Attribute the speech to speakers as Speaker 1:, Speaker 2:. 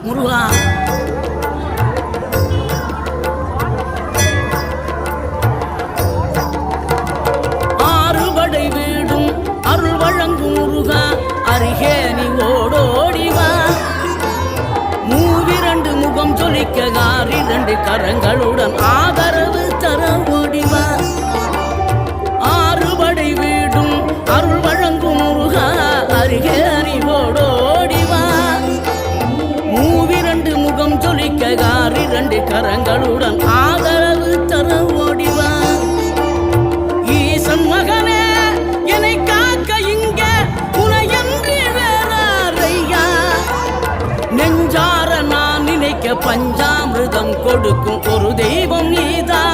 Speaker 1: முருகா ஆறுபடை வீடும் அருள் வழங்கும் முருகா அருகே நீ ஓடோடிவா மூவிரண்டு முகம் சொலிக்க ஆறிரண்டு கரங்களுடன் ஆதரவு தர ஓடிவா ஆறுபடை வீடும் அருள் வழங்கும் முருகா அருகே நீ ஓடோடிவா மூவிரண்டு முகம் சொலிக்க ஆறிரண்டு கரங்களுடன் ஆதரவு தர ஓடிவா ஈசன் மகனே என்னை காக்க இங்க உனையன்றி வேறாரையா நெஞ்சார நான் நினைக்க பஞ்சாமிர்தம் கொடுக்கும் ஒரு தெய்வம் நீதான்